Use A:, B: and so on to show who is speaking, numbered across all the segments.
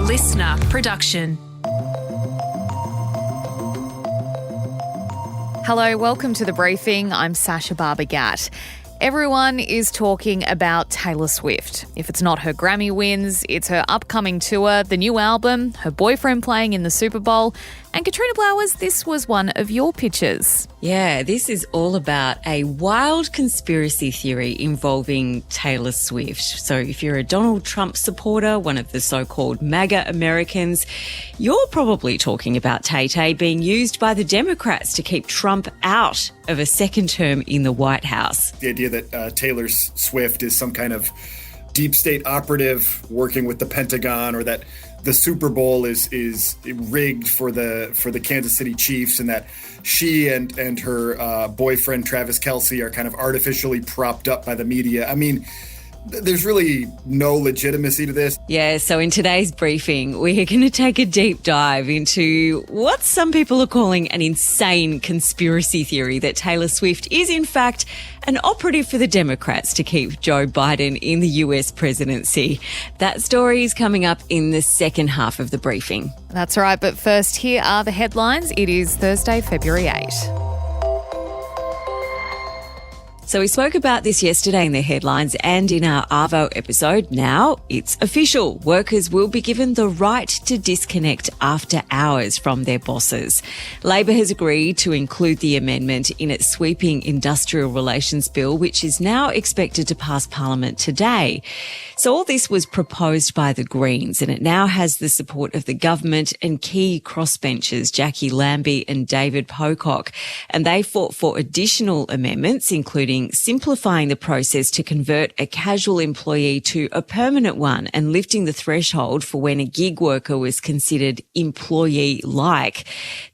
A: listener production.
B: Hello, welcome to The Briefing. I'm Sasha Barbagat. Everyone is talking about Taylor Swift. If it's not her Grammy wins, it's her upcoming tour, the new album, her boyfriend playing in the Super Bowl. And Katrina Blowers, this was one of your pitches.
C: Yeah, this is all about a wild conspiracy theory involving Taylor Swift. So if you're a Donald Trump supporter, one of the so-called MAGA Americans, you're probably talking about Tay Tay being used by the Democrats to keep Trump out of a second term in the White House.
D: The idea that Taylor Swift is some kind of deep state operative working with the Pentagon, or that the Super Bowl is rigged for the Kansas City Chiefs, and that she and her boyfriend Travis Kelce are kind of artificially propped up by the media. I mean, there's really no legitimacy to this.
C: Yeah, so in today's briefing, we're going to take a deep dive into what some people are calling an insane conspiracy theory that Taylor Swift is, in fact, an operative for the Democrats to keep Joe Biden in the US presidency. That story is coming up in the second half of the briefing.
B: That's right, but first, here are the headlines. It is Thursday, February 8.
C: So we spoke about this yesterday in the headlines and in our Arvo episode. Now it's official. Workers will be given the right to disconnect after hours from their bosses. Labor has agreed to include the amendment in its sweeping industrial relations bill, which is now expected to pass Parliament today. So all this was proposed by the Greens, and it now has the support of the government and key crossbenchers, Jackie Lambie and David Pocock. And they fought for additional amendments, including simplifying the process to convert a casual employee to a permanent one and lifting the threshold for when a gig worker was considered employee-like.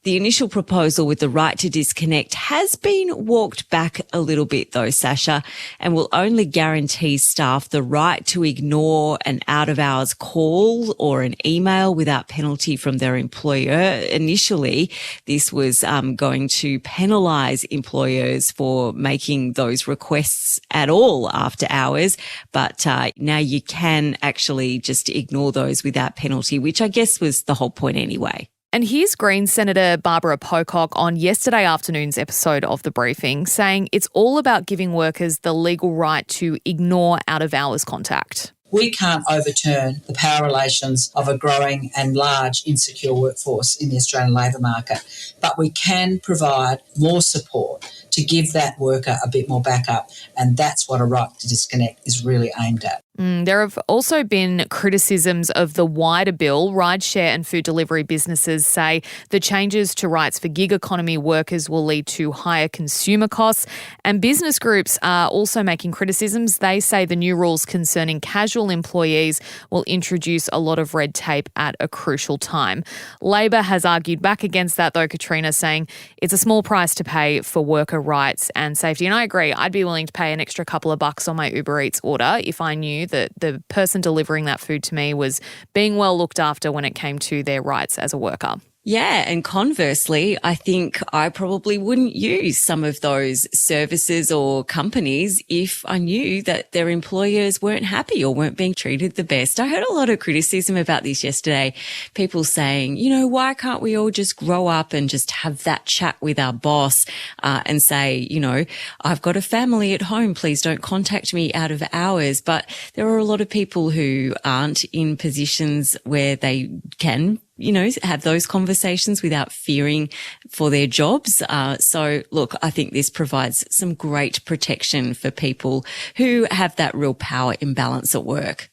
C: The initial proposal with the right to disconnect has been walked back a little bit though, Sasha, and will only guarantee staff the right to ignore an out-of-hours call or an email without penalty from their employer. Initially, this was going to penalise employers for making those requests at all after hours, but now you can actually just ignore those without penalty, which I guess was the whole point anyway.
B: And here's Greens Senator Barbara Pocock on yesterday afternoon's episode of The Briefing, saying it's all about giving workers the legal right to ignore out-of-hours contact.
E: We can't overturn the power relations of a growing and large insecure workforce in the Australian labour market, but we can provide more support to give that worker a bit more backup, and that's what a right to disconnect is really aimed at.
B: There have also been criticisms of the wider bill. Rideshare and food delivery businesses say the changes to rights for gig economy workers will lead to higher consumer costs, and business groups are also making criticisms. They say the new rules concerning casual employees will introduce a lot of red tape at a crucial time. Labor has argued back against that though, Katrina, saying it's a small price to pay for worker rights and safety. And I agree, I'd be willing to pay an extra couple of bucks on my Uber Eats order if I knew that the person delivering that food to me was being well looked after when it came to their rights as a worker.
C: Yeah, and conversely, I think I probably wouldn't use some of those services or companies if I knew that their employers weren't happy or weren't being treated the best. I heard a lot of criticism about this yesterday. People saying, why can't we all just grow up and just have that chat with our boss and say, I've got a family at home, please don't contact me out of hours. But there are a lot of people who aren't in positions where they can have those conversations without fearing for their jobs. So look, I think this provides some great protection for people who have that real power imbalance at work.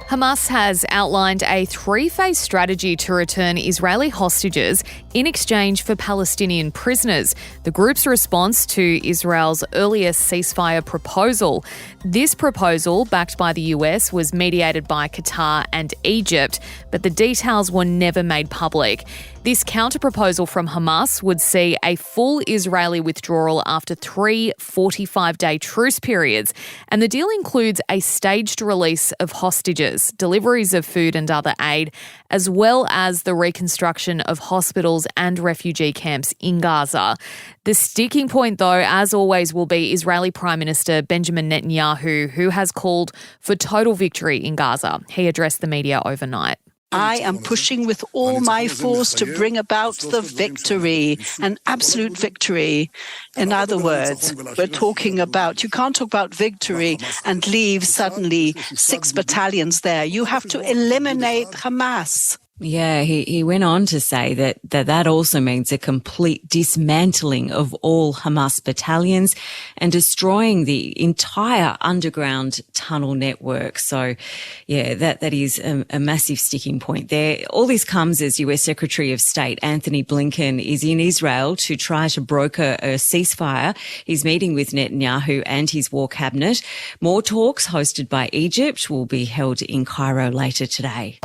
B: Hamas has outlined a three-phase strategy to return Israeli hostages in exchange for Palestinian prisoners. The group's response to Israel's earlier ceasefire proposal. This proposal, backed by the US, was mediated by Qatar and Egypt, but the details were never made public. This counter-proposal from Hamas would see a full Israeli withdrawal after 3 45-day truce periods, and the deal includes a staged release of hostages, deliveries of food and other aid, as well as the reconstruction of hospitals and refugee camps in Gaza. The sticking point, though, as always, will be Israeli Prime Minister Benjamin Netanyahu, who has called for total victory in Gaza. He addressed the media overnight.
A: I am pushing with all my force to bring about the victory, an absolute victory. In other words, we're talking about, you can't talk about victory and leave suddenly 6 battalions there. You have to eliminate Hamas.
C: Yeah, he went on to say that also means a complete dismantling of all Hamas battalions and destroying the entire underground tunnel network. So, yeah, that is a massive sticking point there. All this comes as US Secretary of State Anthony Blinken is in Israel to try to broker a ceasefire. He's meeting with Netanyahu and his war cabinet. More talks hosted by Egypt will be held in Cairo later today.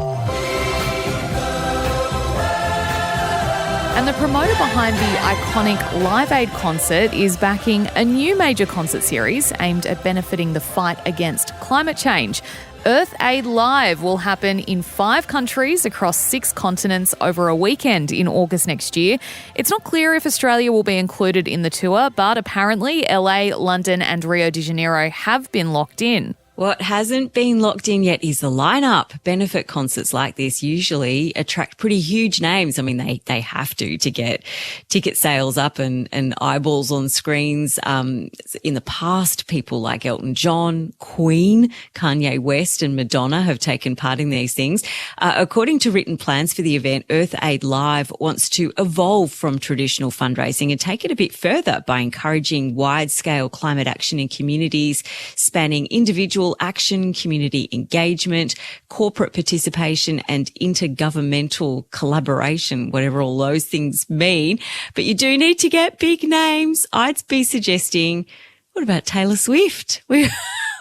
B: And the promoter behind the iconic Live Aid concert is backing a new major concert series aimed at benefiting the fight against climate change. Earth Aid Live will happen in 5 countries across 6 continents over a weekend in August next year. It's not clear if Australia will be included in the tour, but apparently LA, London and Rio de Janeiro have been locked in.
C: What hasn't been locked in yet is the lineup. Benefit concerts like this usually attract pretty huge names. I mean, they have to get ticket sales up and eyeballs on screens. In the past, people like Elton John, Queen, Kanye West and Madonna have taken part in these things. According to written plans for the event, Earth Aid Live wants to evolve from traditional fundraising and take it a bit further by encouraging wide-scale climate action in communities, spanning individual action, community engagement, corporate participation and intergovernmental collaboration, whatever all those things mean. But you do need to get big names. I'd be suggesting, what about Taylor Swift? We've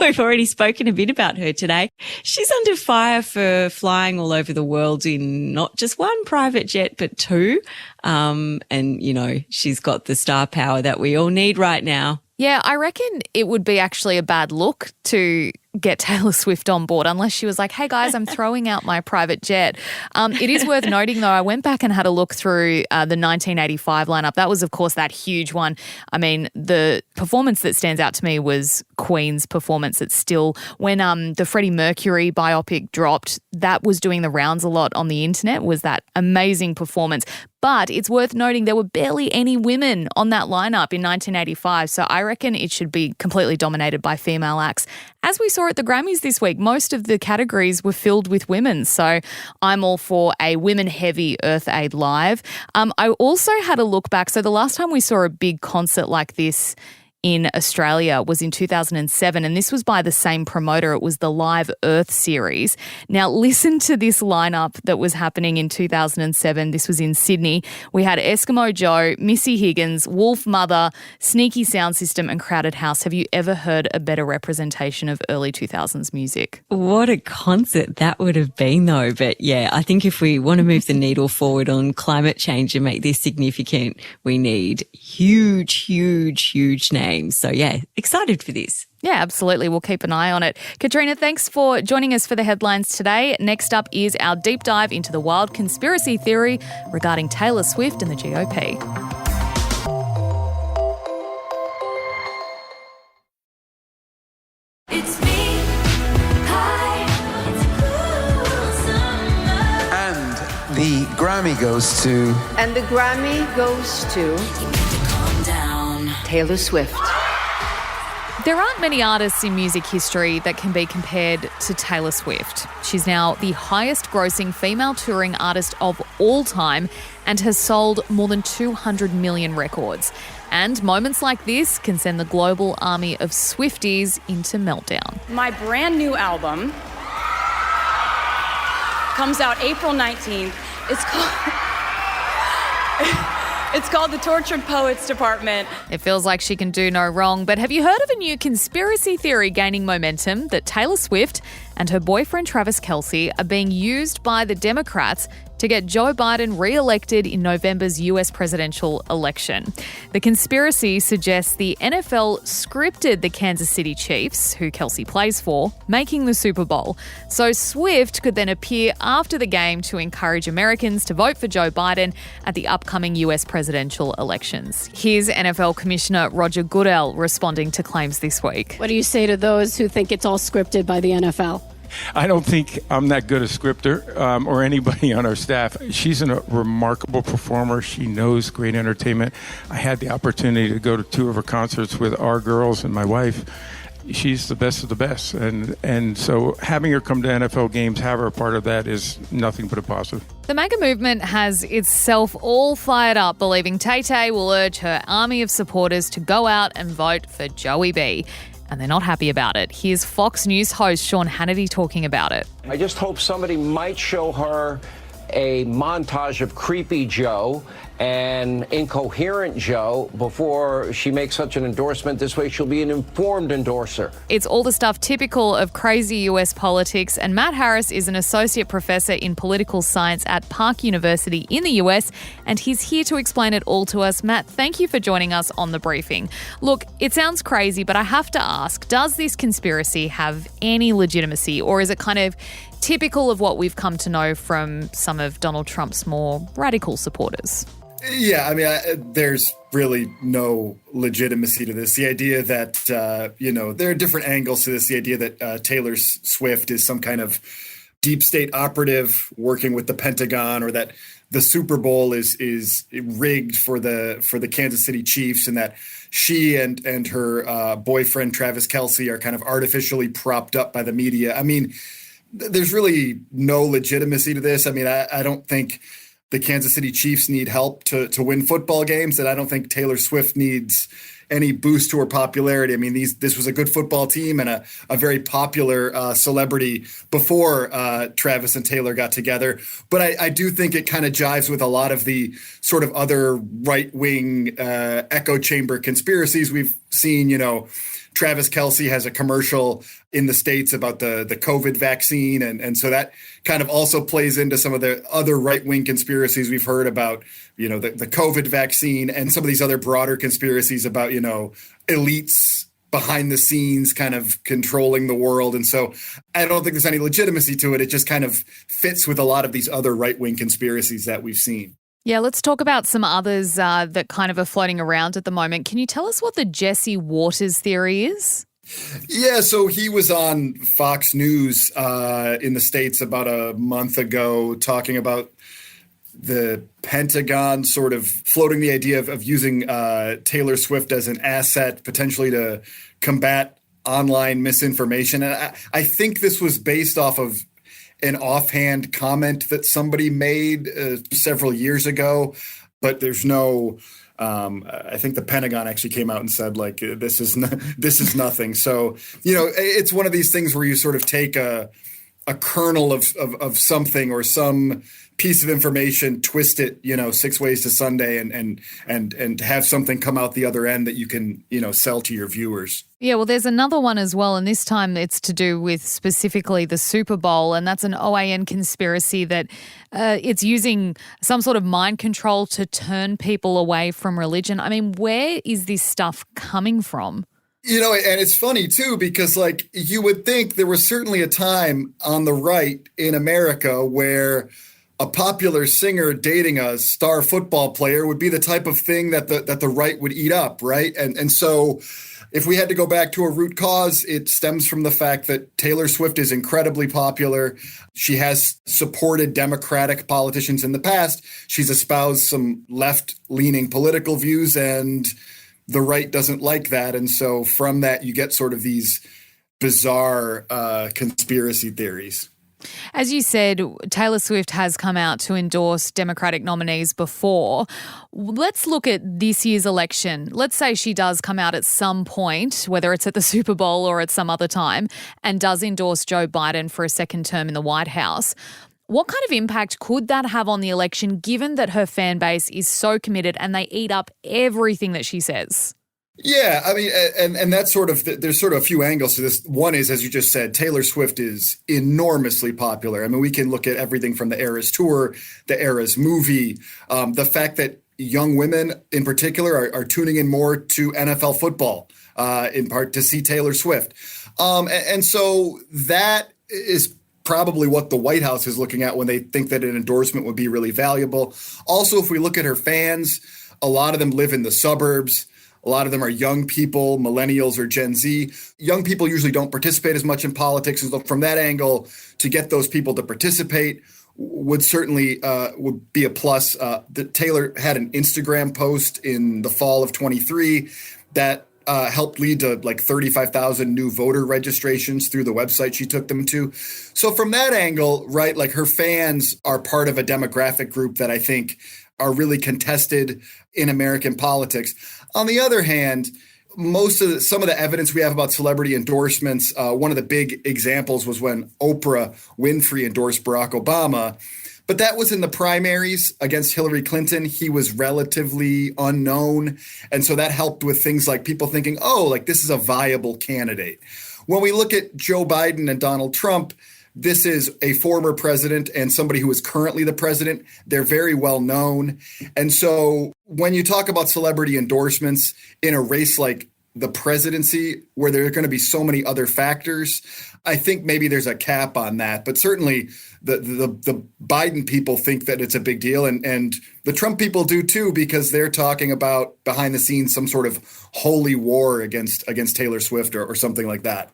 C: already spoken a bit about her today. She's under fire for flying all over the world in not just one private jet, but 2. And, you know, she's got the star power that we all need right now.
B: Yeah, I reckon it would be actually a bad look to get Taylor Swift on board unless she was like, hey guys, I'm throwing out my private jet. It is worth noting though, I went back and had a look through the 1985 lineup. That was of course that huge one. I mean, the performance that stands out to me was Queen's performance. It's still, when the Freddie Mercury biopic dropped, that was doing the rounds a lot on the internet, was that amazing performance. But it's worth noting there were barely any women on that lineup in 1985. So I reckon it should be completely dominated by female acts. As we saw at the Grammys this week, most of the categories were filled with women. So I'm all for a women-heavy Earth Aid Live. I also had a look back. So the last time we saw a big concert like this in Australia was in 2007, and this was by the same promoter. It was the Live Earth series. Now, listen to this lineup that was happening in 2007. This was in Sydney. We had Eskimo Joe, Missy Higgins, Wolf Mother, Sneaky Sound System and Crowded House. Have you ever heard a better representation of early 2000s music?
C: What a concert that would have been, though. But yeah, I think if we want to move the needle forward on climate change and make this significant, we need huge, huge, huge names. So yeah, excited for this.
B: Yeah, absolutely. We'll keep an eye on it. Katrina, thanks for joining us for the headlines today. Next up is our deep dive into the wild conspiracy theory regarding Taylor Swift and the GOP.
F: It's me. Hi. It's cool summer.
G: And the Grammy goes to...
H: And the Grammy goes to Taylor Swift.
B: There aren't many artists in music history that can be compared to Taylor Swift. She's now the highest grossing female touring artist of all time and has sold more than 200 million records. And moments like this can send the global army of Swifties into meltdown.
I: My brand new album comes out April 19th. It's called The Tortured Poets Department.
B: It feels like she can do no wrong, but have you heard of a new conspiracy theory gaining momentum that Taylor Swift and her boyfriend Travis Kelce are being used by the Democrats to get Joe Biden re-elected in November's US presidential election? The conspiracy suggests the NFL scripted the Kansas City Chiefs, who Kelce plays for, making the Super Bowl. So Swift could then appear after the game to encourage Americans to vote for Joe Biden at the upcoming US presidential elections. Here's NFL Commissioner Roger Goodell responding to claims this week.
J: What do you say to those who think it's all scripted by the NFL? I don't think I'm that good a scripter or anybody on our staff. She's a remarkable performer. She knows great entertainment. I had the opportunity to go to 2 of her concerts with our girls and my wife. She's the best of the best. And so having her come to NFL games, have her a part of that is nothing but a positive.
B: The MAGA movement has itself all fired up, believing Tay Tay will urge her army of supporters to go out and vote for Joey B. And they're not happy about it. Here's Fox News host Sean Hannity talking about it.
K: I just hope somebody might show her a montage of creepy Joe and incoherent Joe before she makes such an endorsement. This way she'll be an informed endorser.
B: It's all the stuff typical of crazy US politics, and Matt Harris is an associate professor in political science at Park University in the US, and he's here to explain it all to us. Matt, thank you for joining us on The Briefing. Look, it sounds crazy, but I have to ask, does this conspiracy have any legitimacy, or is it kind of typical of what we've come to know from some of Donald Trump's more radical supporters?
D: Yeah, I mean, there's really no legitimacy to this. The idea that, there are different angles to this. The idea that Taylor Swift is some kind of deep state operative working with the Pentagon, or that the Super Bowl is rigged for the Kansas City Chiefs, and that she and her boyfriend, Travis Kelce, are kind of artificially propped up by the media. I mean, there's really no legitimacy to this. I mean, I don't think the Kansas City Chiefs need help to win football games, and I don't think Taylor Swift needs any boost to her popularity. I mean, this was a good football team and a very popular celebrity before Travis and Taylor got together. But I do think it kind of jives with a lot of the sort of other right-wing echo chamber conspiracies we've seen. Travis Kelce has a commercial in the States about the COVID vaccine. And so that kind of also plays into some of the other right-wing conspiracies we've heard about, the COVID vaccine, and some of these other broader conspiracies about, elites behind the scenes kind of controlling the world. And so I don't think there's any legitimacy to it. It just kind of fits with a lot of these other right-wing conspiracies that we've seen.
B: Yeah, let's talk about some others that kind of are floating around at the moment. Can you tell us what the Jesse Waters theory is?
D: Yeah, so he was on Fox News in the States about a month ago talking about the Pentagon sort of floating the idea of using Taylor Swift as an asset potentially to combat online misinformation. And I think this was based off of an offhand comment that somebody made several years ago, but there's no. I think the Pentagon actually came out and said, like, this is nothing. So it's one of these things where you sort of take a kernel of something or some piece of information, twist it, 6 ways to Sunday, and have something come out the other end that you can, sell to your viewers.
B: Yeah, well, there's another one as well, and this time it's to do with specifically the Super Bowl, and that's an OAN conspiracy that it's using some sort of mind control to turn people away from religion. I mean, where is this stuff coming from?
D: And it's funny, too, because, like, you would think there was certainly a time on the right in America where a popular singer dating a star football player would be the type of thing that the right would eat up, right? And so if we had to go back to a root cause, it stems from the fact that Taylor Swift is incredibly popular. She has supported Democratic politicians in the past. She's espoused some left-leaning political views, and the right doesn't like that. And so from that, you get sort of these bizarre conspiracy theories.
B: As you said, Taylor Swift has come out to endorse Democratic nominees before. Let's look at this year's election. Let's say she does come out at some point, whether it's at the Super Bowl or at some other time, and does endorse Joe Biden for a second term in the White House. What kind of impact could that have on the election, given that her fan base is so committed and they eat up everything that she says?
D: Yeah, I mean, and that's sort of, there's sort of a few angles to this. One is, as you just said, Taylor Swift is enormously popular. I mean, we can look at everything from the Eras Tour, the Eras movie, the fact that young women in particular are tuning in more to NFL football, in part to see Taylor Swift. And so that is probably what the White House is looking at when they think that an endorsement would be really valuable. Also, if we look at her fans, a lot of them live in the suburbs. A lot of them are young people, millennials or Gen Z. Young people usually don't participate as much in politics. And so from that angle, to get those people to participate would certainly would be a plus. Taylor had an Instagram post in the fall of 23 that helped lead to like 35,000 new voter registrations through the website she took them to. So from that angle, right, like her fans are part of a demographic group that I think are really contested in American politics. On the other hand, some of the evidence we have about celebrity endorsements, one of the big examples was when Oprah Winfrey endorsed Barack Obama. But that was in the primaries against Hillary Clinton. He was relatively unknown. And so that helped with things like people thinking, oh, like this is a viable candidate. When we look at Joe Biden and Donald Trump, this is a former president and somebody who is currently the president. They're very well known. And so when you talk about celebrity endorsements in a race like the presidency, where there are going to be so many other factors, I think maybe there's a cap on that. But certainly the Biden people think that it's a big deal. And the Trump people do too, because they're talking about behind the scenes some sort of holy war against Taylor Swift or something like that.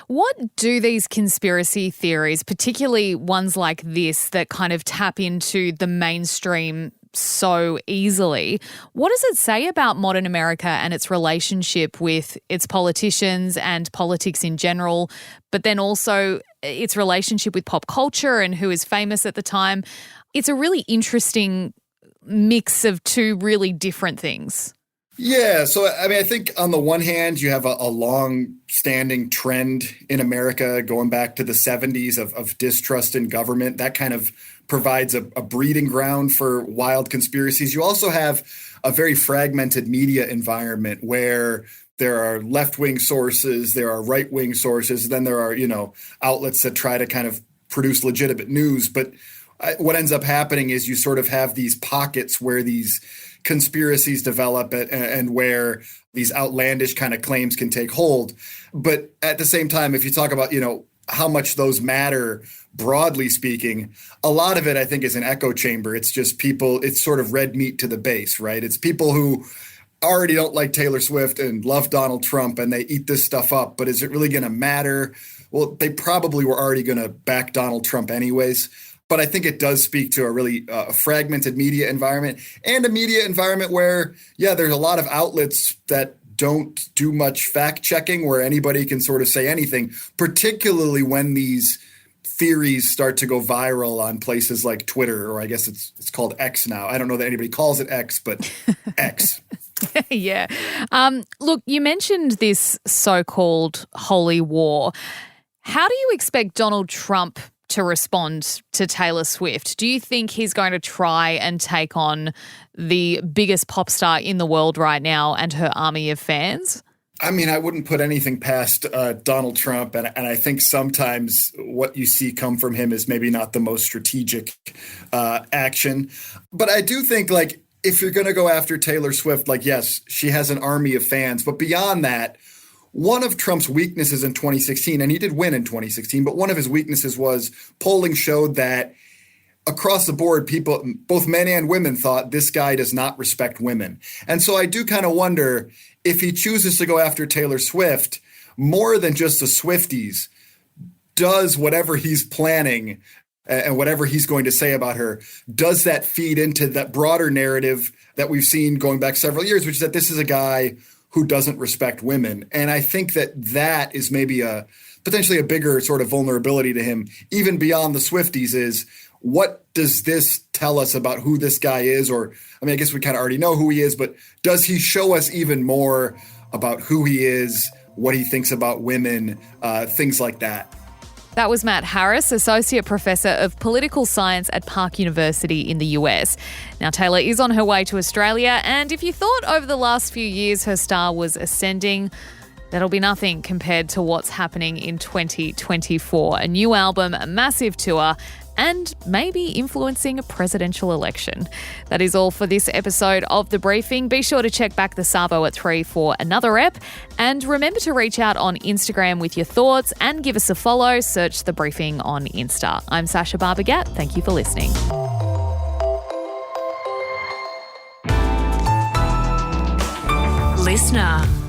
B: What do these conspiracy theories, particularly ones like this that kind of tap into the mainstream so easily, what does it say about modern America and its relationship with its politicians and politics in general, but then also its relationship with pop culture and who is famous at the time? It's a really interesting mix of two really different things.
D: Yeah. So, I mean, I think on the one hand, you have a long-standing trend in America going back to the 70s of distrust in government. That kind of provides a breeding ground for wild conspiracies. You also have a very fragmented media environment where there are left-wing sources, there are right-wing sources, then there are, outlets that try to kind of produce legitimate news. But what ends up happening is you sort of have these pockets where these conspiracies develop and where these outlandish kind of claims can take hold. But at the same time, if you talk about, how much those matter, broadly speaking, a lot of it, I think, is an echo chamber. It's just people, it's sort of red meat to the base, right? It's people who already don't like Taylor Swift and love Donald Trump and they eat this stuff up. But is it really going to matter? Well, they probably were already going to back Donald Trump anyways. But I think it does speak to a really fragmented media environment and a media environment where, there's a lot of outlets that don't do much fact checking where anybody can sort of say anything, particularly when these theories start to go viral on places like Twitter, or I guess it's called X now. I don't know that anybody calls it X, but X.
B: Yeah. Look, you mentioned this so-called holy war. How do you expect Donald Trump to respond to Taylor Swift? Do you think he's going to try and take on the biggest pop star in the world right now and her army of fans?
D: I mean, I wouldn't put anything past Donald Trump. And I think sometimes what you see come from him is maybe not the most strategic action. But I do think, like, if you're going to go after Taylor Swift, like, yes, she has an army of fans. But beyond that, one of Trump's weaknesses in 2016, and he did win in 2016, but one of his weaknesses was polling showed that across the board, people, both men and women, thought this guy does not respect women. And so I do kind of wonder if he chooses to go after Taylor Swift more than just the Swifties, does whatever he's planning and whatever he's going to say about her, does that feed into that broader narrative that we've seen going back several years, which is that this is a guy who doesn't respect women. And I think that is maybe potentially a bigger sort of vulnerability to him, even beyond the Swifties, is what does this tell us about who this guy is? Or, I mean, I guess we kind of already know who he is, but does he show us even more about who he is, what he thinks about women, things like that?
B: That was Matt Harris, Associate Professor of Political Science at Park University in the US. Now, Taylor is on her way to Australia, and if you thought over the last few years her star was ascending, that'll be nothing compared to what's happening in 2024. A new album, a massive tour, and maybe influencing a presidential election. That is all for this episode of The Briefing. Be sure to check back the Savo at 3 for another ep. And remember to reach out on Instagram with your thoughts and give us a follow. Search The Briefing on Insta. I'm Sasha Barbagat. Thank you for listening.
L: listener.